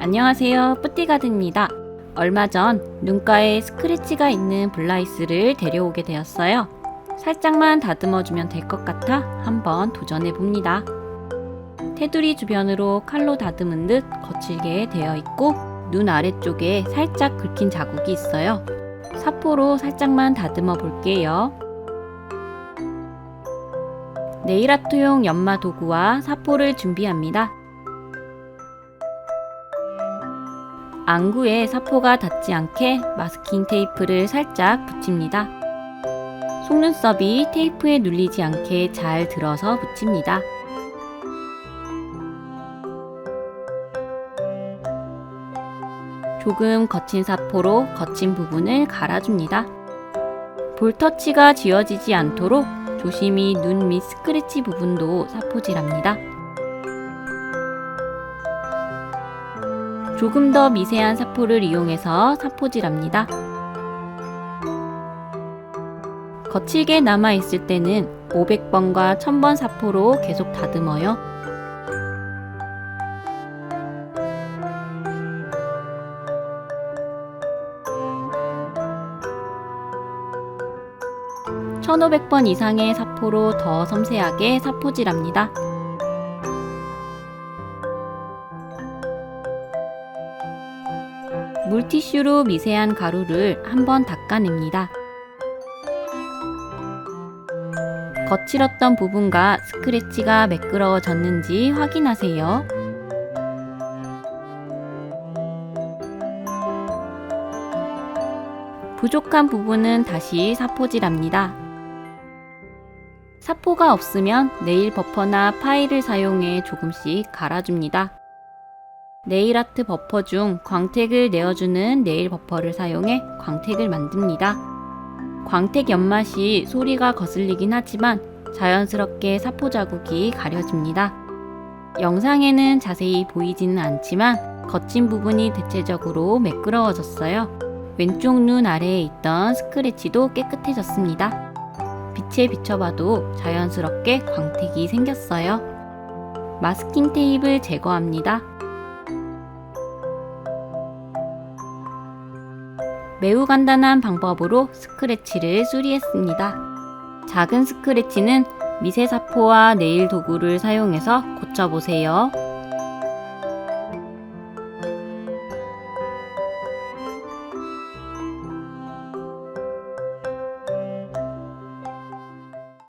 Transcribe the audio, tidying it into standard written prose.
안녕하세요, 뿌띠가드입니다. 얼마 전 눈가에 스크래치가 있는 블라이스를 데려오게 되었어요. 살짝만 다듬어주면 될 것 같아 한번 도전해봅니다. 테두리 주변으로 칼로 다듬은 듯 거칠게 되어 있고 눈 아래쪽에 살짝 긁힌 자국이 있어요. 사포로 살짝만 다듬어 볼게요. 네일아트용 연마 도구와 사포를 준비합니다. 안구에 사포가 닿지 않게 마스킹 테이프를 살짝 붙입니다. 속눈썹이 테이프에 눌리지 않게 잘 들어서 붙입니다. 조금 거친 사포로 거친 부분을 갈아줍니다. 볼터치가 지워지지 않도록 조심히 눈 밑 스크래치 부분도 사포질합니다. 조금 더 미세한 사포를 이용해서 사포질합니다. 거칠게 남아있을 때는 500번과 1000번 사포로 계속 다듬어요. (1500번) 이상의 사포로 더 섬세하게 사포질합니다. 물티슈로 미세한 가루를 한번 닦아냅니다. 거칠었던 부분과 스크래치가 매끄러워졌는지 확인하세요. 부족한 부분은 다시 사포질합니다. 사포가 없으면 네일 버퍼나 파일을 사용해 조금씩 갈아줍니다. 네일아트 버퍼 중 광택을 내어주는 네일 버퍼를 사용해 광택을 만듭니다. 광택 연맛이 소리가 거슬리긴 하지만 자연스럽게 사포 자국이 가려집니다. 영상에는 자세히 보이지는 않지만 거친 부분이 대체적으로 매끄러워졌어요. 왼쪽 눈 아래에 있던 스크래치도 깨끗해졌습니다. 빛에 비춰봐도 자연스럽게 광택이 생겼어요. 마스킹 테이프를 제거합니다. 매우 간단한 방법으로 스크래치를 수리했습니다. 작은 스크래치는 미세 사포와 네일 도구를 사용해서 고쳐보세요.